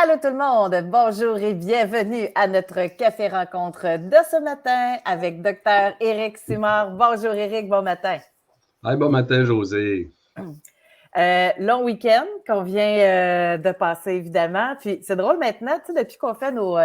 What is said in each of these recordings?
Allô tout le monde, bonjour et bienvenue à notre café rencontre de ce matin avec Dr. Éric Simard. Bonjour Éric, bon matin. Hey, bon matin, José. Long week-end qu'on vient de passer, évidemment. Puis c'est drôle maintenant, tu sais, depuis qu'on fait nos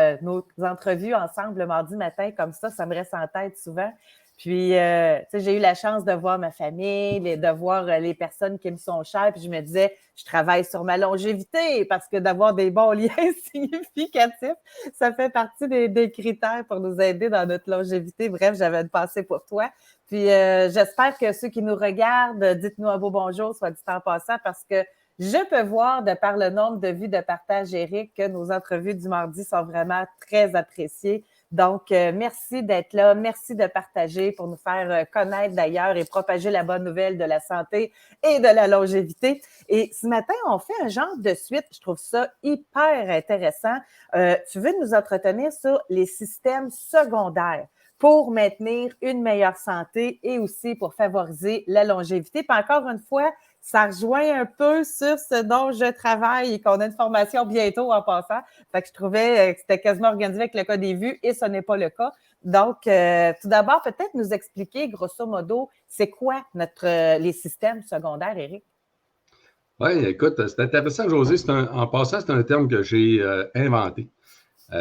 entrevues ensemble le mardi matin, comme ça me reste en tête souvent. Puis, tu sais, j'ai eu la chance de voir ma famille, de voir les personnes qui me sont chères. Puis je me disais, je travaille sur ma longévité parce que d'avoir des bons liens significatifs, ça fait partie des critères pour nous aider dans notre longévité. Bref, j'avais une pensée pour toi. Puis j'espère que ceux qui nous regardent, dites-nous un beau bonjour, soit dit en passant, parce que je peux voir, de par le nombre de vues de partage, Éric, que nos entrevues du mardi sont vraiment très appréciées. Donc, merci d'être là, merci de partager pour nous faire connaître d'ailleurs et propager la bonne nouvelle de la santé et de la longévité. Et ce matin, on fait un genre de suite, je trouve ça hyper intéressant. Tu veux nous entretenir sur les systèmes secondaires pour maintenir une meilleure santé et aussi pour favoriser la longévité. Puis encore une fois, ça rejoint un peu sur ce dont je travaille et qu'on a une formation bientôt en passant. Fait que je trouvais que c'était quasiment organisé avec le cas des vues et ce n'est pas le cas. Donc, tout d'abord, peut-être nous expliquer, grosso modo, c'est quoi les systèmes secondaires, Éric? Oui, écoute, c'est intéressant, José. En passant, c'est un terme que j'ai inventé.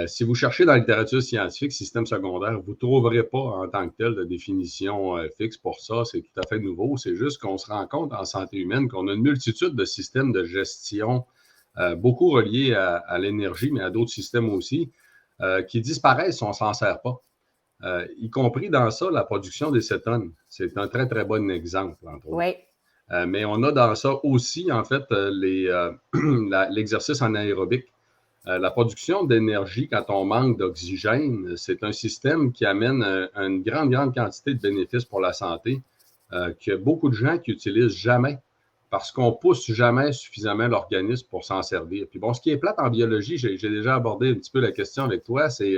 Si vous cherchez dans la littérature scientifique, système secondaire, vous ne trouverez pas en tant que tel de définition fixe pour ça. C'est tout à fait nouveau. C'est juste qu'on se rend compte en santé humaine qu'on a une multitude de systèmes de gestion, beaucoup reliés à l'énergie, mais à d'autres systèmes aussi, qui disparaissent si on ne s'en sert pas. Y compris dans ça, la production des cétones. C'est un très, très bon exemple, entre autres. Oui. Mais on a dans ça aussi, en fait, l'exercice anaérobique. La production d'énergie quand on manque d'oxygène, c'est un système qui amène une grande, grande quantité de bénéfices pour la santé, qu'il y a beaucoup de gens qui n'utilisent jamais parce qu'on ne pousse jamais suffisamment l'organisme pour s'en servir. Puis bon, ce qui est plate en biologie, j'ai déjà abordé un petit peu la question avec toi, c'est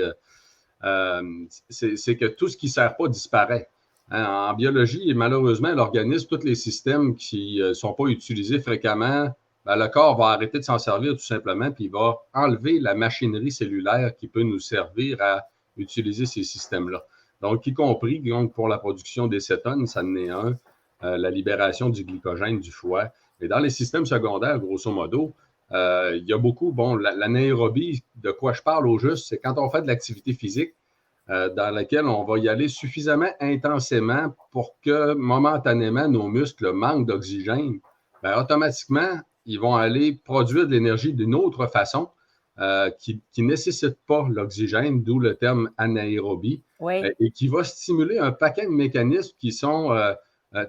que tout ce qui ne sert pas disparaît. En biologie, malheureusement, l'organisme, tous les systèmes qui ne sont pas utilisés fréquemment, ben, le corps va arrêter de s'en servir tout simplement, puis il va enlever la machinerie cellulaire qui peut nous servir à utiliser ces systèmes-là. Donc, y compris donc, pour la production des cétones, ça en est un, la libération du glycogène du foie. Mais dans les systèmes secondaires, grosso modo, il y a beaucoup, bon, l'anaérobie, de quoi je parle au juste, c'est quand on fait de l'activité physique, dans laquelle on va y aller suffisamment intensément pour que momentanément nos muscles manquent d'oxygène, bien, automatiquement, ils vont aller produire de l'énergie d'une autre façon qui ne nécessite pas l'oxygène, d'où le terme anaérobie, Oui. Et qui va stimuler un paquet de mécanismes qui sont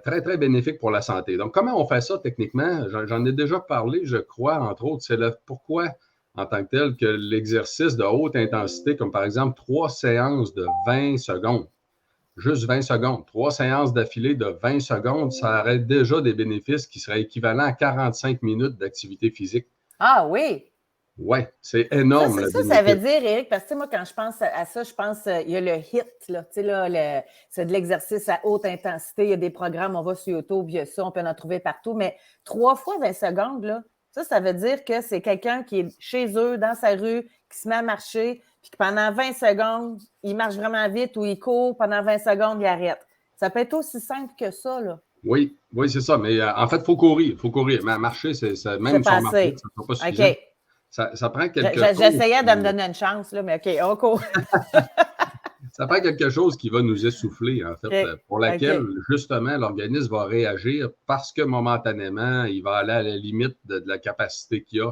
très, très bénéfiques pour la santé. Donc, comment on fait ça techniquement? J'en ai déjà parlé, je crois, entre autres, c'est le pourquoi en tant que tel que l'exercice de haute intensité, comme par exemple 3 séances de 20 secondes, juste 20 secondes, 3 séances d'affilée de 20 secondes, ça aurait déjà des bénéfices qui seraient équivalents à 45 minutes d'activité physique. Ah oui! Oui, c'est énorme le bénéfice. Ça veut dire, Éric, parce que tu sais, moi, quand je pense à ça, je pense, il y a le HIIT, là, tu sais, là, c'est de l'exercice à haute intensité, il y a des programmes, on va sur YouTube, il y a ça, on peut en trouver partout, mais 3 fois 20 secondes, là, ça veut dire que c'est quelqu'un qui est chez eux, dans sa rue, qui se met à marcher, puis que pendant 20 secondes, il marche vraiment vite ou il court, pendant 20 secondes, il arrête. Ça peut être aussi simple que ça, là. Oui, oui, c'est ça. Mais en fait, il faut courir. Il faut courir. Mais marcher, même C'est si on pas marche vite, assez. ça ne sera pas suffisant. OK. Ça prend quelque chose. J'essayais de me donner une chance, là, mais OK, on court. Ça prend quelque chose qui va nous essouffler, en fait, OK. pour laquelle, OK. justement, l'organisme va réagir parce que momentanément, il va aller à la limite de la capacité qu'il a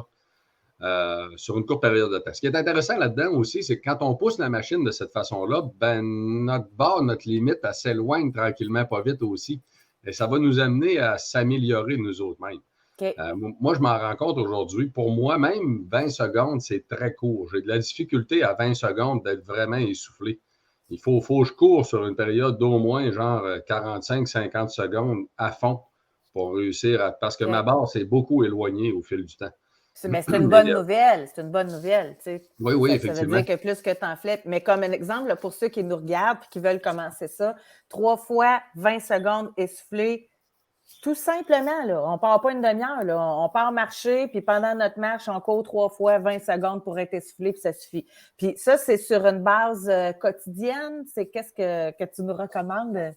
sur une courte période de temps. Ce qui est intéressant là-dedans aussi, c'est que quand on pousse la machine de cette façon-là, ben, notre barre, notre limite, elle s'éloigne tranquillement, pas vite aussi. Et ça va nous amener à s'améliorer nous autres mêmes. OK. Moi, je m'en rends compte aujourd'hui. Pour moi, même 20 secondes, c'est très court. J'ai de la difficulté à 20 secondes d'être vraiment essoufflé. Il faut que je cours sur une période d'au moins genre 45-50 secondes à fond pour réussir parce que ma barre s'est beaucoup éloignée au fil du temps. C'est une bonne nouvelle. C'est une bonne nouvelle. Tu sais. Oui, oui, Ça veut effectivement. dire que plus que tu en fais. Mais comme un exemple, là, pour ceux qui nous regardent et qui veulent commencer ça, 3 fois 20 secondes essoufflé, Tout simplement, là, on ne part pas une demi-heure. Là. On part marcher, puis pendant notre marche, on court 3 fois 20 secondes pour être essoufflé, puis ça suffit. Puis ça, c'est sur une base quotidienne. C'est qu'est-ce que tu nous recommandes?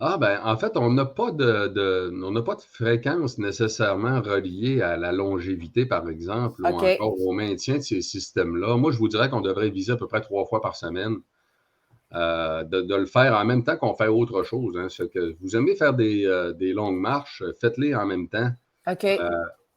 Ah ben, en fait, on n'a pas on n'a pas de fréquence nécessairement reliée à la longévité, par exemple, ou OK. encore au maintien de ces systèmes-là. Moi, je vous dirais qu'on devrait viser à peu près 3 fois par semaine, de le faire en même temps qu'on fait autre chose. Hein. C'est que vous aimez faire des longues marches, faites-les en même temps. OK.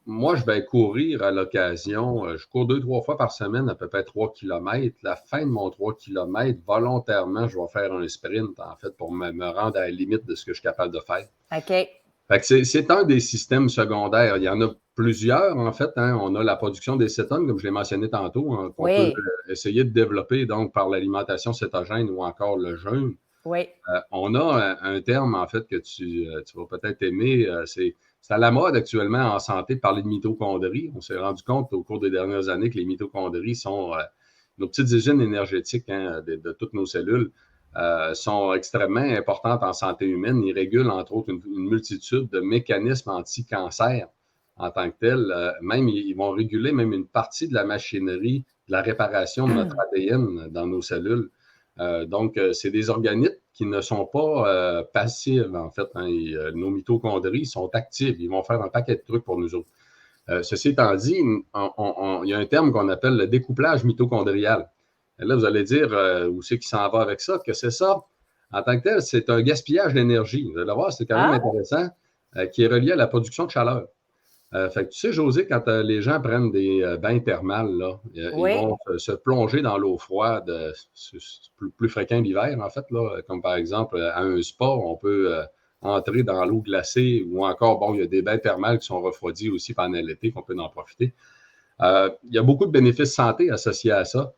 Moi, je vais courir à l'occasion. Je cours 2, 3 fois par semaine, à peu près 3 kilomètres. La fin de mon 3 kilomètres, volontairement, je vais faire un sprint, en fait, pour me rendre à la limite de ce que je suis capable de faire. OK. Fait que c'est un des systèmes secondaires. Il y en a plusieurs, en fait. Hein. On a la production des cétones, comme je l'ai mentionné tantôt, hein, qu'on peut essayer de développer donc par l'alimentation cétogène ou encore le jeûne. Oui. On a un terme, en fait, que tu vas peut-être aimer. C'est à la mode actuellement en santé de parler de mitochondries. On s'est rendu compte au cours des dernières années que les mitochondries sont nos petites usines énergétiques, hein, de toutes nos cellules. Sont extrêmement importantes en santé humaine. Ils régulent, entre autres, une multitude de mécanismes anti-cancer en tant que tels. Même, ils vont réguler même une partie de la machinerie de la réparation de notre ADN dans nos cellules. Donc, c'est des organismes qui ne sont pas passifs, en fait. Hein. Nos mitochondries sont actives. Ils vont faire un paquet de trucs pour nous autres. Ceci étant dit, il y a un terme qu'on appelle le découplage mitochondrial. Et là, vous allez dire, où c'est qui s'en va avec ça, que c'est ça. En tant que tel, c'est un gaspillage d'énergie. Vous allez voir, c'est quand même intéressant, qui est relié à la production de chaleur. Fait que tu sais, José, quand les gens prennent des bains thermales, là, ils vont se plonger dans l'eau froide, c'est plus fréquent l'hiver, en fait, là, comme par exemple à un spa, on peut entrer dans l'eau glacée ou encore, bon, il y a des bains thermales qui sont refroidis aussi pendant l'été, qu'on peut en profiter. Il y a beaucoup de bénéfices santé associés à ça.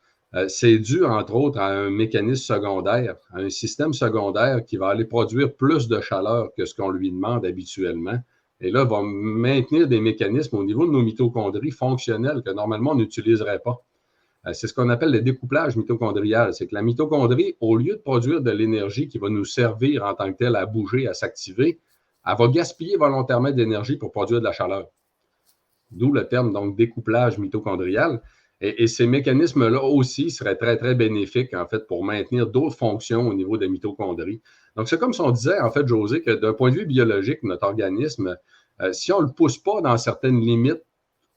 C'est dû, entre autres, à un mécanisme secondaire, à un système secondaire qui va aller produire plus de chaleur que ce qu'on lui demande habituellement. Et là, va maintenir des mécanismes au niveau de nos mitochondries fonctionnels que normalement on n'utiliserait pas. C'est ce qu'on appelle le découplage mitochondrial. C'est que la mitochondrie, au lieu de produire de l'énergie qui va nous servir en tant que telle à bouger, à s'activer, elle va gaspiller volontairement de l'énergie pour produire de la chaleur. D'où le terme, donc, découplage mitochondrial. Et ces mécanismes-là aussi seraient très, très bénéfiques, en fait, pour maintenir d'autres fonctions au niveau des mitochondries. Donc, c'est comme si on disait, en fait, José, que d'un point de vue biologique, notre organisme, si on ne le pousse pas dans certaines limites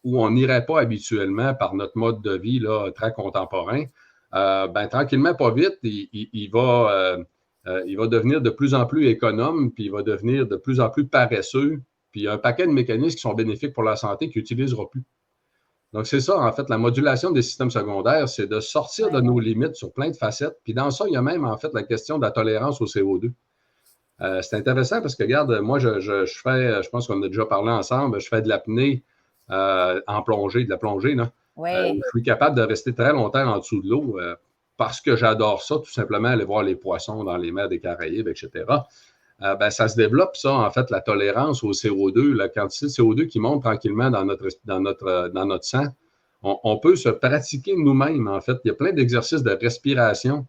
où on n'irait pas habituellement par notre mode de vie là, très contemporain, ben, tranquillement, pas vite, il va devenir de plus en plus économe, puis il va devenir de plus en plus paresseux, puis il y a un paquet de mécanismes qui sont bénéfiques pour la santé qu'il n'utilisera plus. Donc, c'est ça, en fait, la modulation des systèmes secondaires, c'est de sortir de nos limites sur plein de facettes. Puis dans ça, il y a même, en fait, la question de la tolérance au CO2. C'est intéressant parce que, regarde, moi, je fais, je pense qu'on a déjà parlé ensemble, je fais de l'apnée en plongée, de la plongée, là. Je suis capable de rester très longtemps en dessous de l'eau parce que j'adore ça, tout simplement, aller voir les poissons dans les mers des Caraïbes, etc. Ben, ça se développe, ça, en fait, la tolérance au CO2, la quantité de CO2 qui monte tranquillement dans notre sang. On peut se pratiquer nous-mêmes, en fait. Il y a plein d'exercices de respiration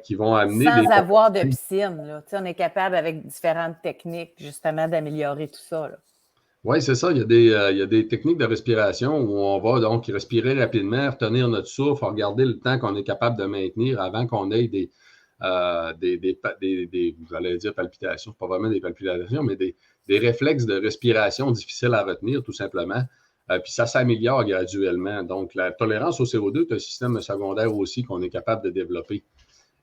qui vont amener sans avoir de piscine. Là. On est capable, avec différentes techniques, justement, d'améliorer tout ça. Oui, c'est ça. Il y a des techniques de respiration où on va donc respirer rapidement, retenir notre souffle, regarder le temps qu'on est capable de maintenir avant qu'on ait j'allais dire palpitations, pas vraiment des palpitations, mais des réflexes de respiration difficiles à retenir, tout simplement. Puis ça s'améliore graduellement. Donc, la tolérance au CO2 est un système secondaire aussi qu'on est capable de développer.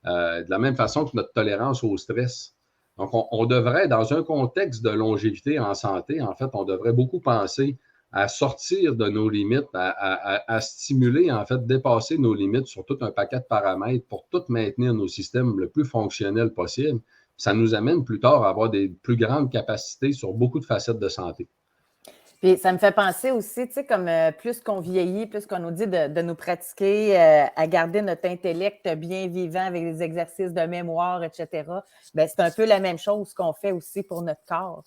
De la même façon que notre tolérance au stress. Donc, on devrait, dans un contexte de longévité en santé, en fait, on devrait beaucoup penser à sortir de nos limites, à stimuler, en fait, dépasser nos limites sur tout un paquet de paramètres pour tout maintenir nos systèmes le plus fonctionnels possible. Ça nous amène plus tard à avoir des plus grandes capacités sur beaucoup de facettes de santé. Puis ça me fait penser aussi, tu sais, comme plus qu'on vieillit, plus qu'on nous dit de nous pratiquer à garder notre intellect bien vivant avec des exercices de mémoire, etc. Bien, c'est un peu la même chose qu'on fait aussi pour notre corps.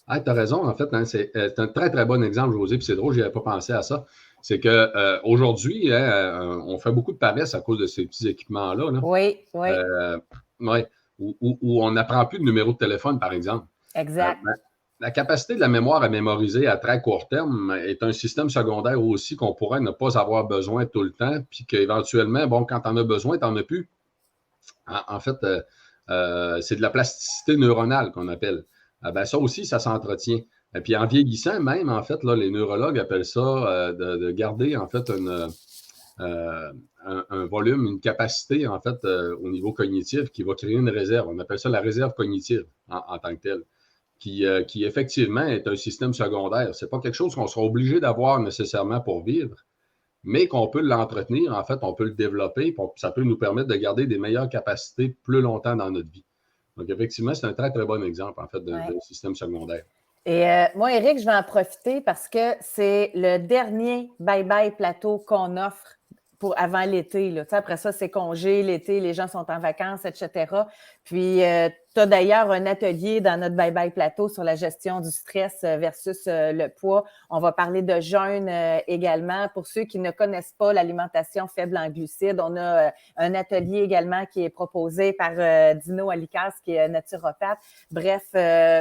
Ah, tu as raison, en fait, hein, c'est un très, très bon exemple, José, puis c'est drôle, je n'avais pas pensé à ça. C'est qu'aujourd'hui, on fait beaucoup de paresse à cause de ces petits équipements-là. Là. Oui, oui. Ouais, où on n'apprend plus de numéro de téléphone, par exemple. Exact. La capacité de la mémoire à mémoriser à très court terme est un système secondaire aussi qu'on pourrait ne pas avoir besoin tout le temps, puis qu'éventuellement, bon, quand tu en as besoin, tu n'en as plus. En fait, c'est de la plasticité neuronale qu'on appelle. Ben, ça aussi, ça s'entretient. Et puis en vieillissant, même, en fait, là, les neurologues appellent ça de garder, en fait, un volume, une capacité, en fait, au niveau cognitif qui va créer une réserve. On appelle ça la réserve cognitive en tant que telle, qui effectivement est un système secondaire. Ce n'est pas quelque chose qu'on sera obligé d'avoir nécessairement pour vivre, mais qu'on peut l'entretenir, en fait, on peut le développer, puis ça peut nous permettre de garder des meilleures capacités plus longtemps dans notre vie. Donc, effectivement, c'est un très, très bon exemple, en fait, d'un système secondaire. Et moi, Éric, je vais en profiter parce que c'est le dernier bye-bye plateau qu'on offre avant l'été. Là. Après ça, c'est congé, l'été, les gens sont en vacances, etc. Puis, tu as d'ailleurs un atelier dans notre bye-bye plateau sur la gestion du stress versus le poids. On va parler de jeûne également. Pour ceux qui ne connaissent pas l'alimentation faible en glucides, on a un atelier également qui est proposé par Dino Alicas, qui est naturopathe. Bref,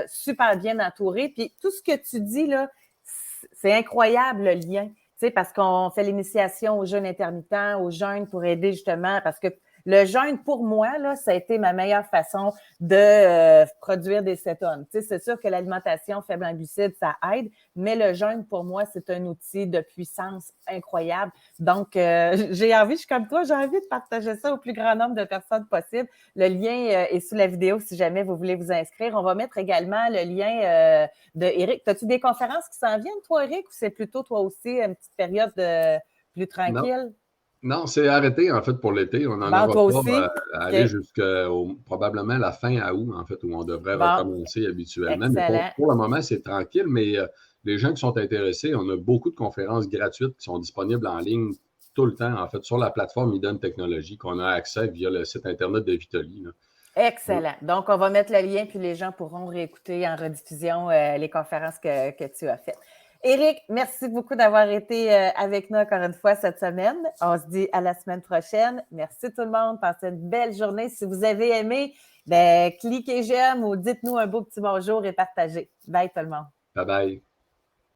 super bien entouré. Puis, tout ce que tu dis, là, c'est incroyable le lien. Parce qu'on fait l'initiation au jeûne intermittent, au jeûne pour aider justement, parce que le jeûne, pour moi, là, ça a été ma meilleure façon de produire des cétones. C'est sûr que l'alimentation faible en glucides, ça aide, mais le jeûne, pour moi, c'est un outil de puissance incroyable. Donc, j'ai envie, je suis comme toi, j'ai envie de partager ça au plus grand nombre de personnes possible. Le lien est sous la vidéo si jamais vous voulez vous inscrire. On va mettre également le lien de Éric. As-tu des conférences qui s'en viennent, toi, Éric, ou c'est plutôt toi aussi une petite période plus tranquille? Non, c'est arrêté, en fait, pour l'été. On n'en aura pas aller jusqu'à probablement la fin août, en fait, où on devrait recommencer habituellement. Mais pour le moment, c'est tranquille, mais les gens qui sont intéressés, on a beaucoup de conférences gratuites qui sont disponibles en ligne tout le temps, en fait, sur la plateforme Eden Technologies, qu'on a accès via le site Internet de Vitali. Là. Excellent. Donc, on va mettre le lien, puis les gens pourront réécouter en rediffusion les conférences que tu as faites. Éric, merci beaucoup d'avoir été avec nous encore une fois cette semaine. On se dit à la semaine prochaine. Merci tout le monde. Passez une belle journée. Si vous avez aimé, cliquez j'aime ou dites-nous un beau petit bonjour et partagez. Bye tout le monde. Bye bye.